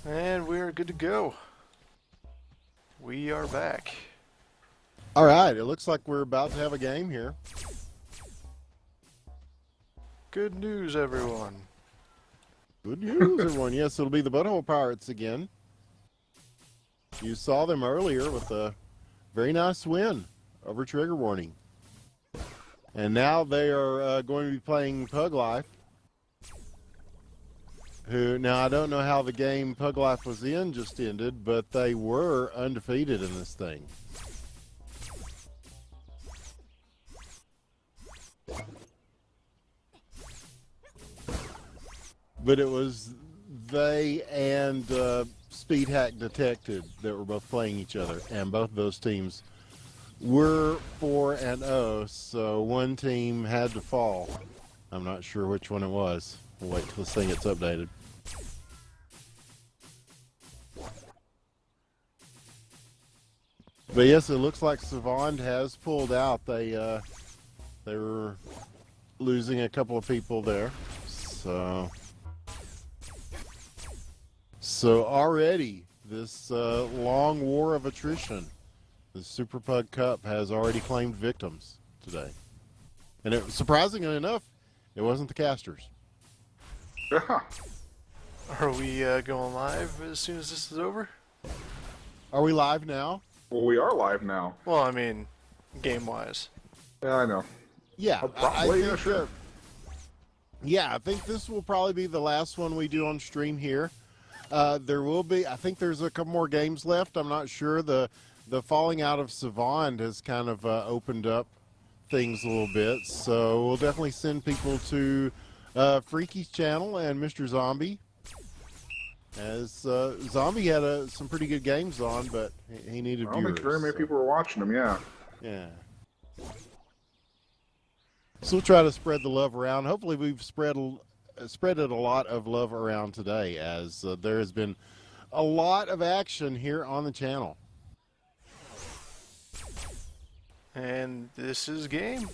And we're good to go. We are back. All right, it looks like we're about to have a game here. Good news, everyone. Good news, everyone. Yes, it'll be the Butthole Pirates again. You saw them earlier with a very nice win over Trigger Warning. And now they are going to be playing Pug Life. Now, I don't know how the game Pug Life was in just ended, but they were undefeated in this thing. But it was they and Speed Hack Detected that were both playing each other, and both of those teams were 4-0, so one team had to fall. I'm not sure which one it was. We'll wait till this thing gets updated. But yes, it looks like Savant has pulled out. They were losing a couple of people there, so already this long war of attrition, the Suprapug Cup has already claimed victims today, and surprisingly enough, it wasn't the casters. Yeah. Are we going live as soon as this is over? Are we live now? Well, we are live now. Well, I mean, game-wise. Yeah, I know. Yeah, Probably, I think sure. yeah, I think this will probably be the last one we do on stream here. There will be, I think there's a couple more games left. I'm not sure. The falling out of Savant has kind of opened up things a little bit. So we'll definitely send people to Freaky's channel and Mr. Zombie. As Zombie had some pretty good games on, but he needed I don't viewers. think very many people were watching them, yeah. Yeah. So we'll try to spread the love around. Hopefully we've spreaded a lot of love around today, as there has been a lot of action here on the channel. And this is game.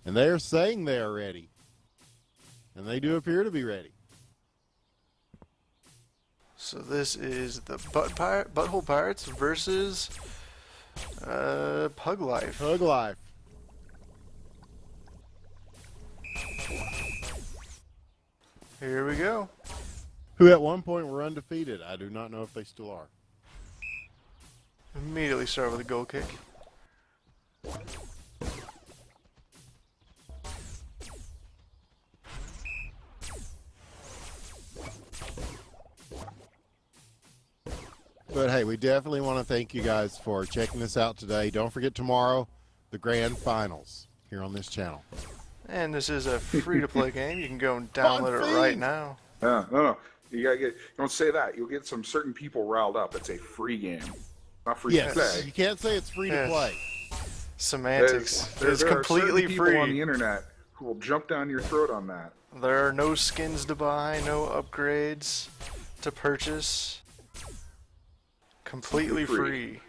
And they are saying they are ready. And they do appear to be ready. So this is the Butthole Pirates versus Pug Life. Pug Life. Here we go. Who at one point were undefeated. I do not know if they still are. Immediately start with a goal kick. But hey, we definitely want to thank you guys for checking this out today. Don't forget tomorrow, the grand finals here on this channel. And this is a free-to-play game. You can go and download it right now. Yeah, no. You gotta get. Don't say that. You'll get some certain people riled up. It's a free game, not free to Yes, play. you can't say it's free to Yes. play. Semantics. It's there are completely certain people on the free. internet who will jump down your throat on that. There are no skins to buy, no upgrades to purchase. Completely free.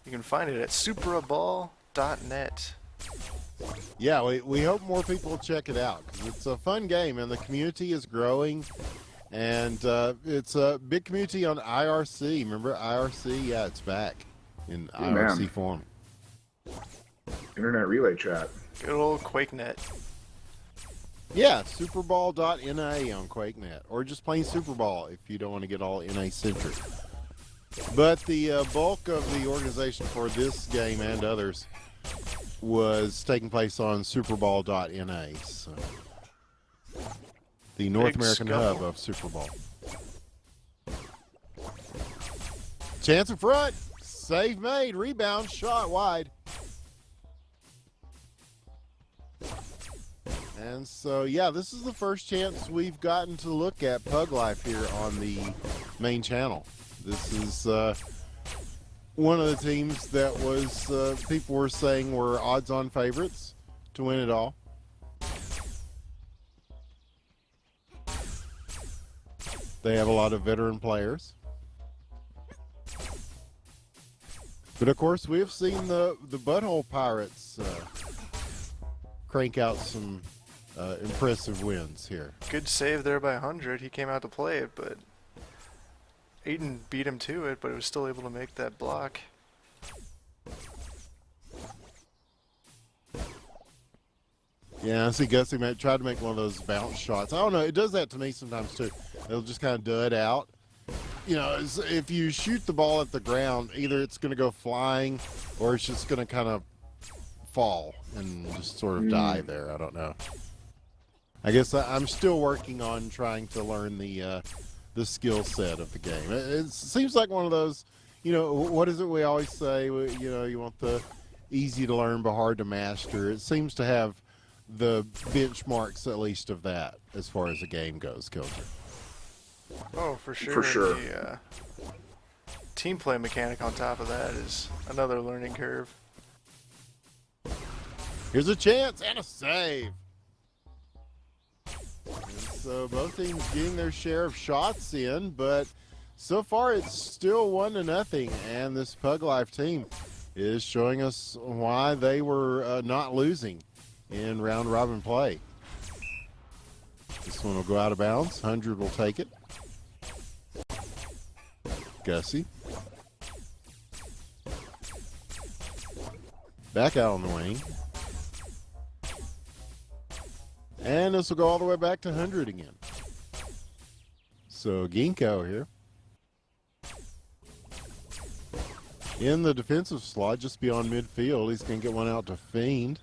You can find it at supraball.net. Yeah, we hope more people check it out, because it's a fun game and the community is growing, and it's a big community on IRC. Remember IRC? Yeah, it's back in IRC man. form. Internet relay chat. Good old QuakeNet. Yeah, superball.na on QuakeNet, or just plain Superball if you don't want to get all NA centric. But the bulk of the organization for this game and others was taking place on superball.na, so the North Big American scuffle. hub of Superball. Chance in front, save made, rebound, shot wide. And so, yeah, this is the first chance we've gotten to look at Pug Life here on the main channel. This is one of the teams that was people were saying were odds-on favorites to win it all. They have a lot of veteran players. But of course, we have seen the Butthole Pirates crank out some impressive wins here. Good save there by 100. He came out to play it, but Aiden beat him to it, but he was still able to make that block. Yeah, I see Gussie tried to make one of those bounce shots. I don't know. It does that to me sometimes, too. It'll just kind of dud out. You know, if you shoot the ball at the ground, either it's going to go flying or it's just going to kind of fall and just sort of die there. I don't know. I guess I'm still working on trying to learn the skill set of the game. It seems like one of those, you know, what is it we always say? You know, you want the easy to learn but hard to master. It seems to have the benchmarks, at least, of that as far as the game goes, Kilter. Oh, for sure. For sure. The team play mechanic on top of that is another learning curve. Here's a chance and a save. And so both teams getting their share of shots in, but so far it's still 1-0, and this Pug L1fe team is showing us why they were not losing in round robin play. This one will go out of bounds. 100 will take it. Gussie. Back out on the wing. And this will go all the way back to 100 again. So Ginkgo here. In the defensive slot, just beyond midfield. He's going to get one out to Fiend.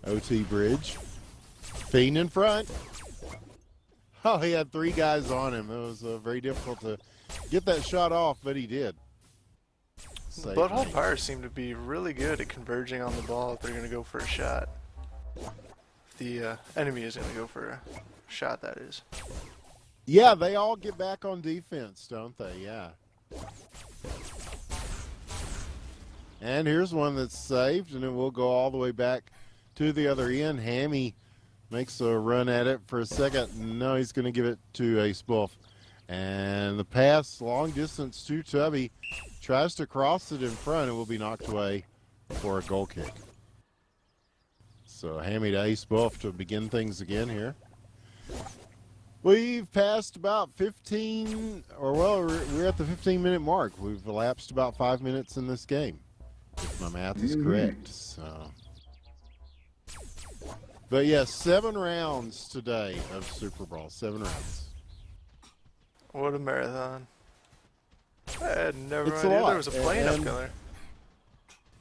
OT bridge. Fiend in front. Oh, he had 3 guys on him. It was very difficult to get that shot off, but he did. The Butthole Pirates seem to be really good at converging on the ball if they're going to go for a shot. If the enemy is going to go for a shot, that is. Yeah, they all get back on defense, don't they? Yeah. And here's one that's saved, and it will go all the way back to the other end. Hammy makes a run at it for a second. No, he's going to give it to Ace Wolf. And the pass, long distance to Tubby. Tries to cross it in front. It will be knocked away for a goal kick. So Hammy to Ace Wolf to begin things again here. We've passed about 15, or well, we're at the 15-minute mark. We've elapsed about 5 minutes in this game, if my math is correct. So, but yes, 7 rounds today of Super Brawl. 7 rounds. What a marathon. I had never It's a idea lot. there was a plane up there.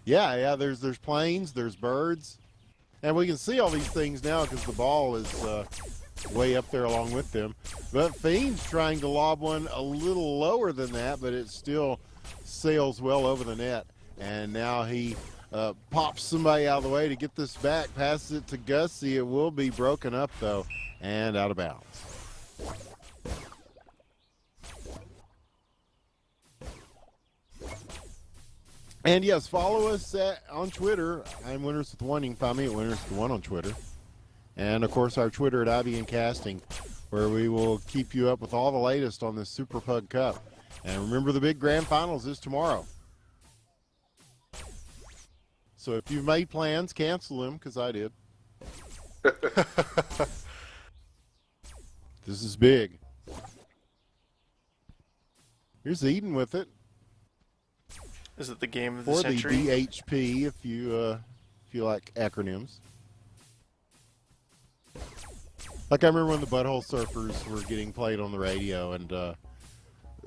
Yeah, there's planes, there's birds. And we can see all these things now because the ball is way up there along with them. But Fiend's trying to lob one a little lower than that, but it still sails well over the net. And now he pops somebody out of the way to get this back, passes it to Gussie. It will be broken up, though, and out of bounds. And yes, follow us on Twitter. I'm Winners with One. You can find me at Winners with One on Twitter. And of course, our Twitter at IBN Casting, where we will keep you up with all the latest on this Suprapug Cup. And remember, the big grand finals is tomorrow. So if you've made plans, cancel them, because I did. This is big. Here's Eden with it. Is it the game of the For century? the BHP, if you like acronyms. Like I remember when the Butthole Surfers were getting played on the radio, and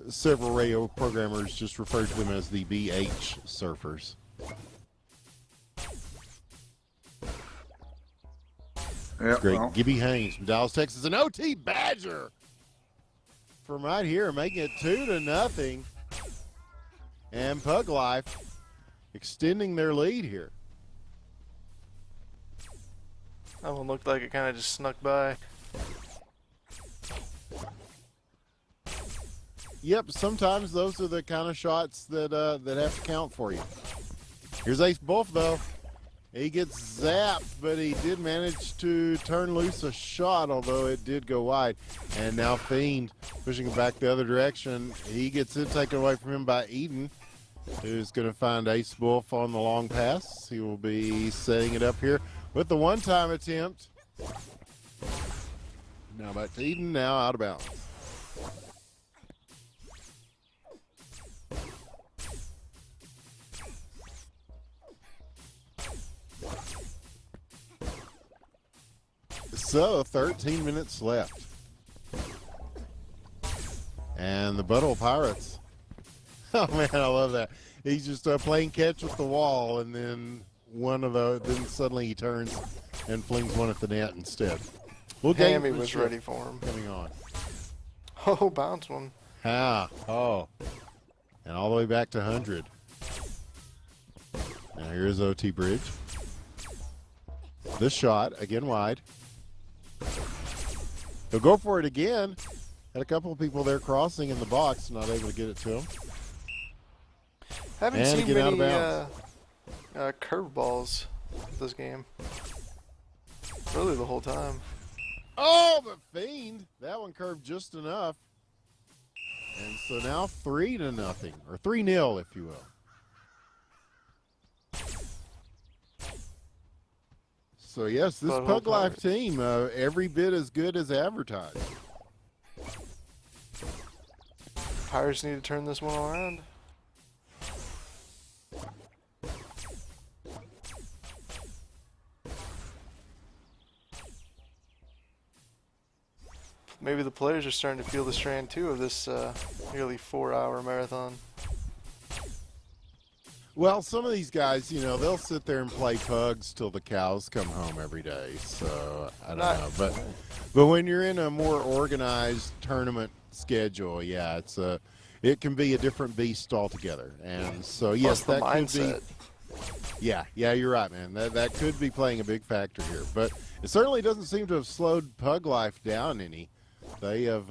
several radio programmers just referred to them as the BH Surfers. Yep, Great. well, Gibby Haynes from Dallas, Texas. An OT Badger from right here, making it 2-0. And Pug L1fe extending their lead here. That one looked like it kind of just snuck by. Yep, sometimes those are the kind of shots that that have to count for you. Here's Ace Wolf, though. He gets zapped, but he did manage to turn loose a shot, although it did go wide. And now Fiend pushing it back the other direction. He gets it taken away from him by Eden, who's going to find Ace Wolf on the long pass. He will be setting it up here with the one-time attempt. Now back to Eden, now out of bounds. So, 13 minutes left. And the Butthole Pirates. Oh man, I love that. He's just playing catch with the wall, and then then suddenly he turns and flings one at the net instead. We'll Hammy was ready for him. Coming on. Oh, bounce one. Oh. And all the way back to 100. Now here's OT Bridge. This shot, again wide. He'll go for it again. Had a couple of people there crossing in the box, not able to get it to him. Haven't And seen get out of many curveballs this game. Really the whole time. Oh, but Fiend, that one curved just enough. And so now 3-0, or 3-0, if you will. So yes, this Pug Life team, every bit as good as advertised. Pirates need to turn this one around. Maybe the players are starting to feel the strain too of this nearly 4-hour marathon. Well, some of these guys, you know, they'll sit there and play pugs till the cows come home every day. So I don't know, but when you're in a more organized tournament schedule, yeah, it can be a different beast altogether. And so yes, that could be. Yeah, you're right, man. That could be playing a big factor here, but it certainly doesn't seem to have slowed Pug Life down any. They have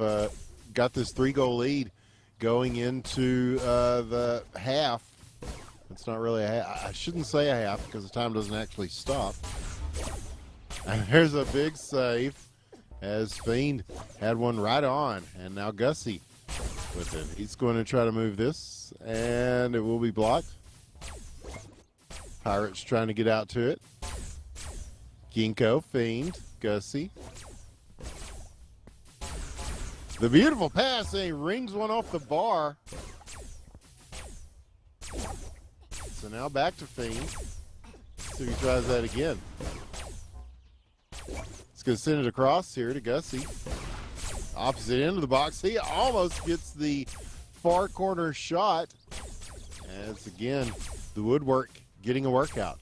got this 3-goal lead going into the half. It's not really a half. I shouldn't say a half because the time doesn't actually stop. And there's a big save as Fiend had one right on, and now Gussie with it. He's going to try to move this, and it will be blocked. Pirates trying to get out to it. Ginkgo, Fiend, Gussie. The beautiful pass, and he rings one off the bar. So now back to Fiend. See if he tries that again. He's going to send it across here to Gussie. Opposite end of the box. He almost gets the far corner shot. As again, the woodwork getting a workout.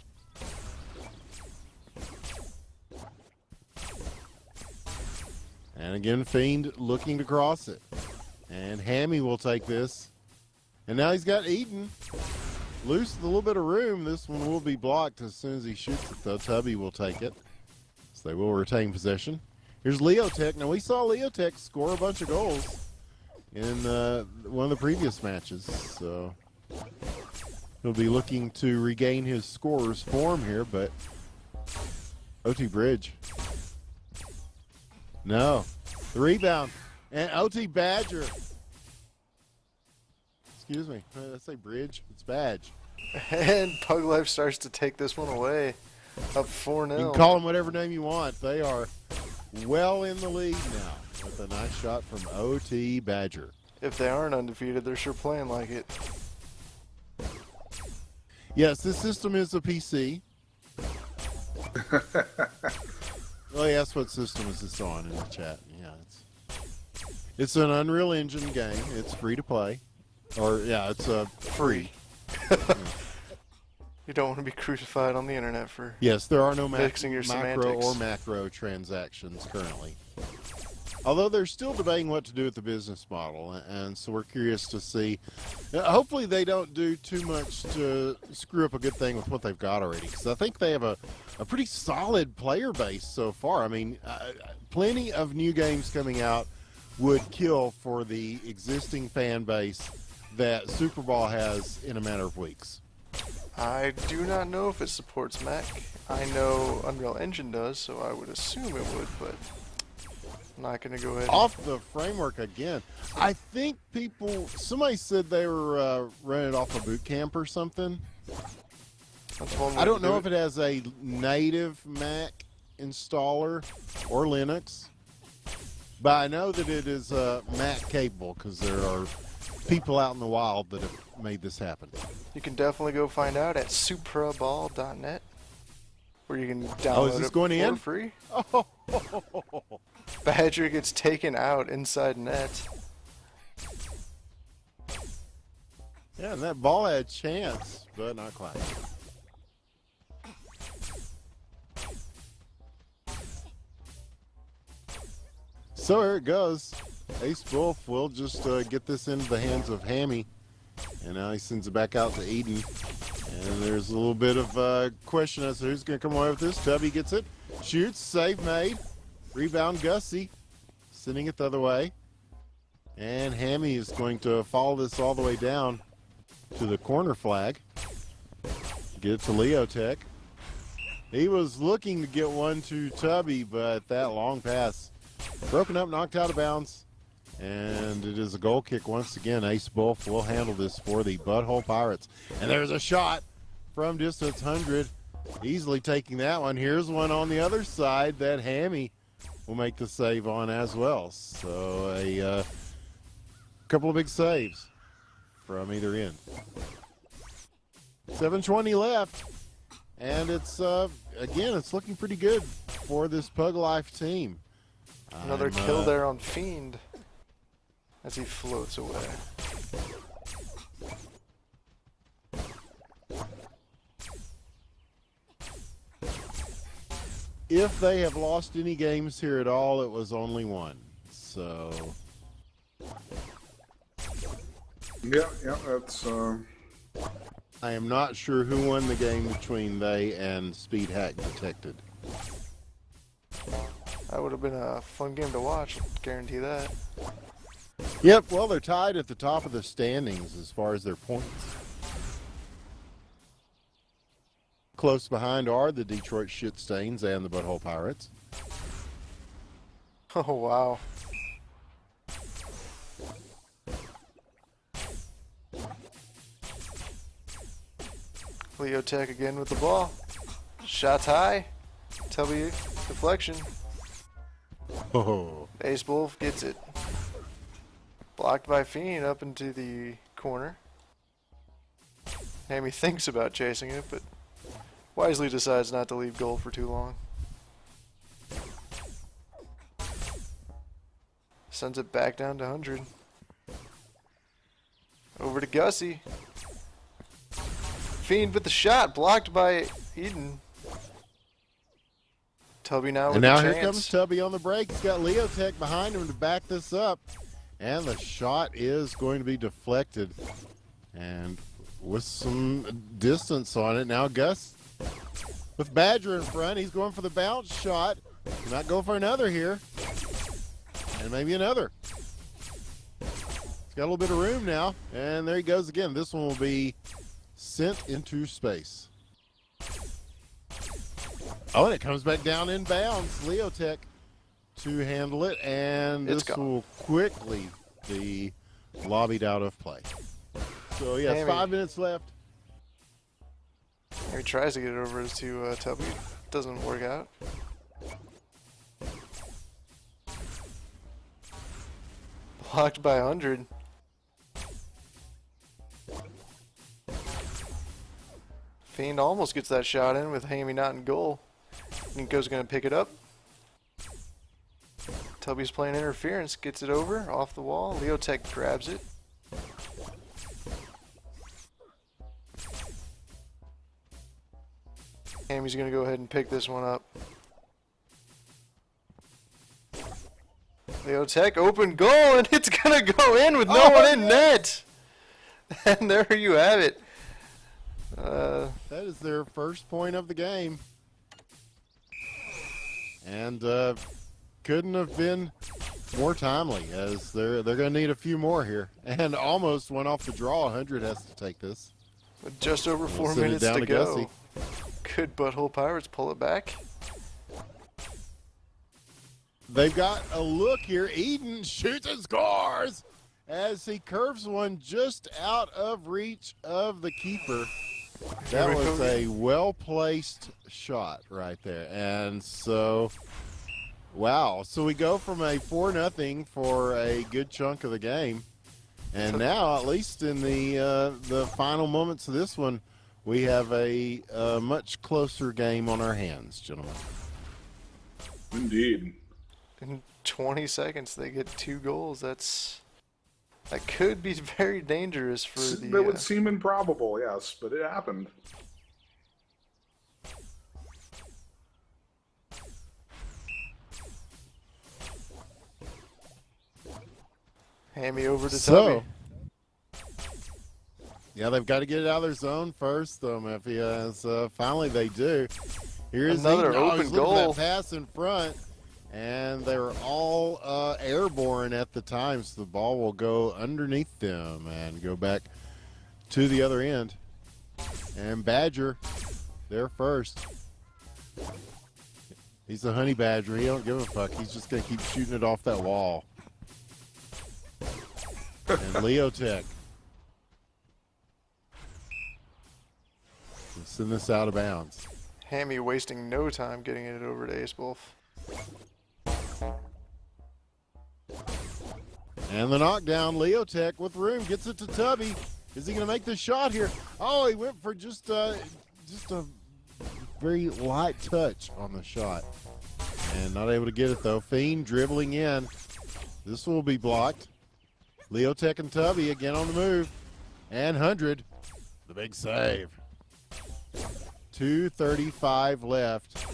And again, Fiend looking to cross it. And Hammy will take this. And now he's got Eden. Loose with a little bit of room. This one will be blocked as soon as he shoots it, though. Tubby will take it. So they will retain possession. Here's Leotech. Now, we saw Leotech score a bunch of goals in one of the previous matches. So he'll be looking to regain his scorer's form here, but OT Bridge. No. The rebound. And OT Badger. Excuse me. Did I say Bridge? It's Badge. And Pug Life starts to take this one away. Up 4-0. You can call them whatever name you want. They are well in the lead now with a nice shot from OT Badger. If they aren't undefeated, they're sure playing like it. Yes, this system is a PC. Well, he asked what system is this on in the chat. Yeah, it's an Unreal Engine game. It's free to play. Or, yeah, it's free. You don't want to be crucified on the internet for yes, there are no mixing your micro semantics. or macro transactions currently. Although they're still debating what to do with the business model, and so we're curious to see. Hopefully they don't do too much to screw up a good thing with what they've got already, because I think they have a pretty solid player base so far. I mean, plenty of new games coming out would kill for the existing fan base that Super Ball has in a matter of weeks. I do not know if it supports Mac. I know Unreal Engine does, so I would assume it would, but I'm not going to go ahead. Off the framework again. I think somebody said they were running it off a boot camp or something. That's one way I don't to do know if it has a native Mac installer or Linux, but I know that it is Mac capable because there are people out in the wild that have made this happen. You can definitely go find out at supraball.net, where you can download Oh, is this it going for in? free. Oh, Badger gets taken out inside net. yeah, and that ball had a chance, but not quite. So here it goes. Ace Wolf will just get this into the hands of Hammy. And now he sends it back out to Eden. And there's a little bit of question as to who's going to come away with this. Tubby gets it. Shoots. Save made. Rebound Gussie. Sending it the other way. And Hammy is going to follow this all the way down to the corner flag. Get it to Leotech. He was looking to get one to Tubby, but that long pass broken up, knocked out of bounds. And it is a goal kick once again. Ace Wolf will handle this for the Butthole Pirates. And there's a shot from distance 100. Easily taking that one. Here's one on the other side that Hammy will make the save on as well. So a couple of big saves from either end. 7:20 left. And it's, again, it's looking pretty good for this Pug L1fe team. Another kill there on Fiend as he floats away. If they have lost any games here at all, it was only one. So Yeah, that's. I am not sure who won the game between they and Speed Hack Detected. That would have been a fun game to watch, guarantee that. Yep, well, they're tied at the top of the standings as far as their points. Close behind are the Detroit Shitstains and the Butthole Pirates. Oh, wow. Leotech again with the ball. Shots high. Tubby deflection. Oh, Ace Wolf gets it. Blocked by Fiend up into the corner. Hammy thinks about chasing it, but wisely decides not to leave goal for too long. Sends it back down to 100. Over to Gussie. Fiend with the shot, blocked by Eden. Tubby now with and now a here chance. comes Tubby on the break. He's got Leotech behind him to back this up. And the shot is going to be deflected. And with some distance on it. Now Gus with Badger in front. He's going for the bounce shot. He might go for another here. And maybe another. He's got a little bit of room now. And there he goes again. This one will be sent into space. Oh, and it comes back down in bounds. Leotech to handle it, and It's this gone. will quickly be lobbied out of play. So, yes, Hammy. 5 minutes left. He tries to get it over to Tubby. Doesn't work out. Blocked by 100. Fiend almost gets that shot in with Hammy not in goal. Nico's going to pick it up. Tubby's playing interference. Gets it over. Off the wall. Leotech grabs it. Hammy's going to go ahead and pick this one up. Leotech, open goal, and it's going to go in with no one in net. And there you have it. That is their first point of the game. And couldn't have been more timely, as they're going to need a few more here. And almost went off the draw. 100 has to take this. With just over 4 send it minutes down to to go. Gussie. Could Butthole Pirates pull it back? They've got a look here. Eden shoots and scores as he curves one just out of reach of the keeper. That was a well-placed shot right there. And so, wow. So we go from a 4-0 for a good chunk of the game. And now, at least in the final moments of this one, we have a much closer game on our hands, gentlemen. Indeed. In 20 seconds, they get 2 goals. That could be very dangerous for the... That would seem improbable, yes, but it happened. Hammy over to Tubby. Yeah, they've got to get it out of their zone first, though, Mephi. As finally they do. Here's another Eaton. open He's looking goal. for that pass in front, and they were all airborne at the time, so the ball will go underneath them and go back to the other end. And Badger, they're first. He's a honey badger. He don't give a fuck. He's just going to keep shooting it off that wall. And Leotech. Send this out of bounds. Hammy wasting no time getting it over to Ace Wolf. And the knockdown, Leotech with room gets it to Tubby. Is he going to make the shot here? Oh, he went for just a very light touch on the shot. And not able to get it, though. Fiend dribbling in. This will be blocked. Leotech and Tubby again on the move. And 100. The big save. 2:35 left.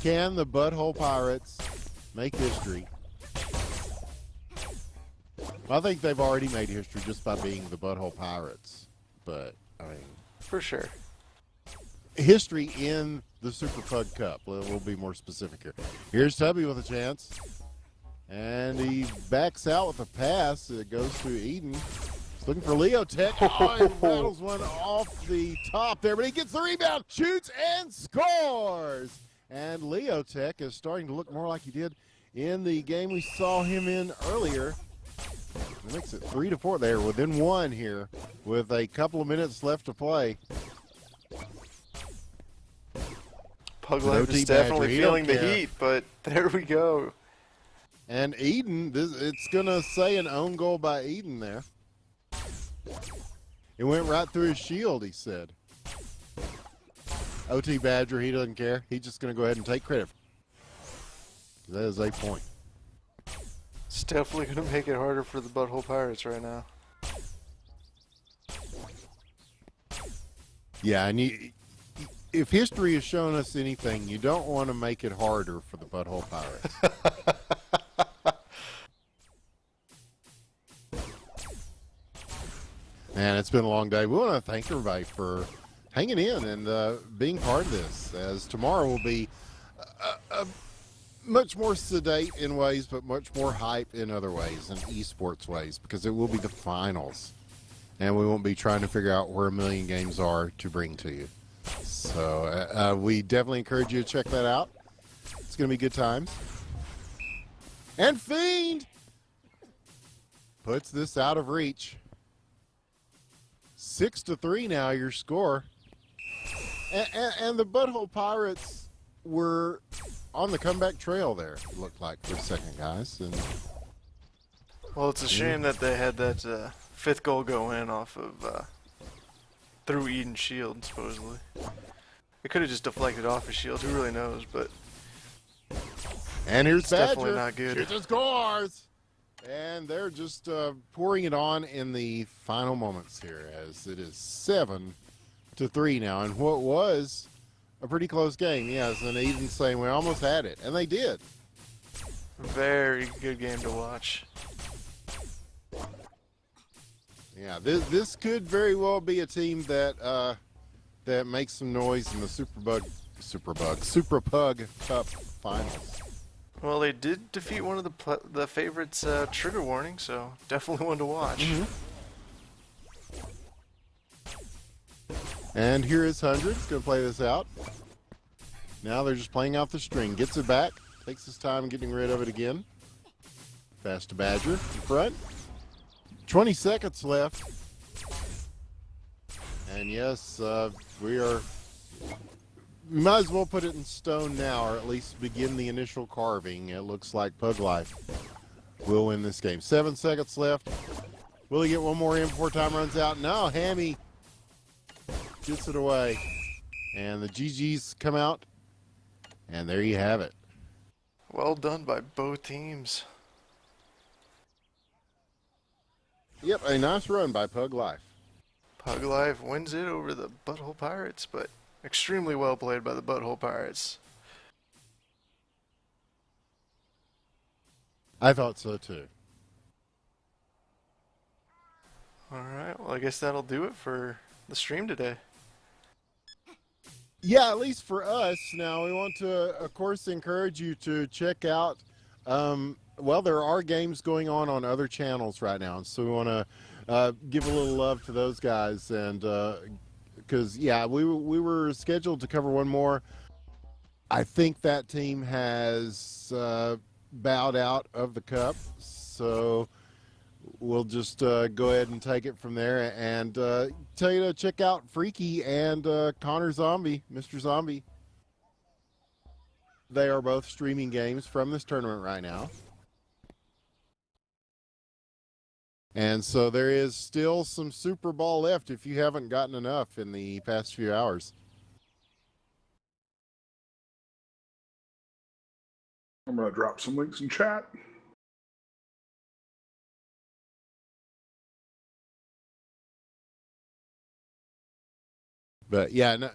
Can the Butthole Pirates make history? Well, I think they've already made history just by being the Butthole Pirates. But, I mean... For sure. History in the Suprapug Cup. We'll be more specific here. Here's Tubby with a chance. And he backs out with a pass. It goes to Eden. He's looking for Leotech. Oh, he rattles one off the top there, but he gets the rebound, shoots, and scores. And Leotech is starting to look more like he did in the game we saw him in earlier. It makes it 3-4 there, within 1 here, with a couple of minutes left to play. Pug L1fe is definitely feeling the heat, but there we go. And Eden, it's going to say an own goal by Eden there. It went right through his shield, he said. OT Badger, he doesn't care. He's just going to go ahead and take credit. That is a point. It's definitely going to make it harder for the Butthole Pirates right now. Yeah, and if history has shown us anything, you don't want to make it harder for the Butthole Pirates. Man, it's been a long day. We want to thank everybody for hanging in and being part of this, as tomorrow will be much more sedate in ways, but much more hype in other ways, in esports ways, because it will be the finals. And we won't be trying to figure out where a million games are to bring to you. So we definitely encourage you to check that out. It's going to be good times. And Fiend puts this out of reach. 6-3 now, your score. And the Butthole Pirates were on the comeback trail there, it looked like, for a second, guys. And well, it's a shame that they had that 5th goal go in off of through Eden's shield, supposedly. It could have just deflected off his shield. Who really knows? But and here's it's Badger. definitely not good. Shoots and scores. And they're just pouring it on in the final moments here, as it is 7-3 now. And what was a pretty close game, yes, and Eden saying we almost had it, and they did. Very good game to watch. Yeah, this could very well be a team that that makes some noise in the Suprapug Cup finals. Well, they did defeat one of the favorites' trigger warning, so definitely one to watch. Mm-hmm. And here is 100. He's going to play this out. Now they're just playing out the string. Gets it back. Takes his time getting rid of it again. Pass to Badger in front. 20 seconds left. And yes, we might as well put it in stone now, or at least begin the initial carving. It looks like Pug L1fe will win this game. 7 seconds left. Will he get one more in before time runs out? No, Hammy gets it away. And the GGs come out. And there you have it. Well done by both teams. Yep, a nice run by Pug L1fe. Pug L1fe wins it over the Butthole Pirates, but extremely well played by the Butthole Pirates. I thought so too. Alright, well I guess that'll do it for the stream today. Yeah, at least for us. Now, we want to, of course, encourage you to check out, well, there are games going on other channels right now. So we want to give a little love to those guys. And because, yeah, we were scheduled to cover one more. I think that team has bowed out of the cup. So we'll just go ahead and take it from there and tell you to check out Freaky and Connor Zombie, Mr. Zombie. They are both streaming games from this tournament right now. And so there is still some Super Ball left if you haven't gotten enough in the past few hours. I'm going to drop some links in chat. But yeah, no,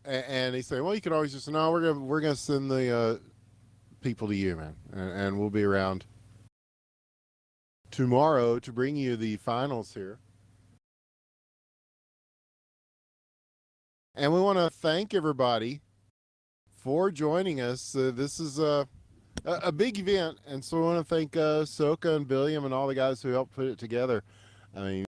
and they say, well, you could always just no, we're gonna send the people to you, man, and we'll be around tomorrow to bring you the finals here. And we want to thank everybody for joining us. This is a big event, and so we want to thank Soka and Billiam and all the guys who helped put it together. I mean,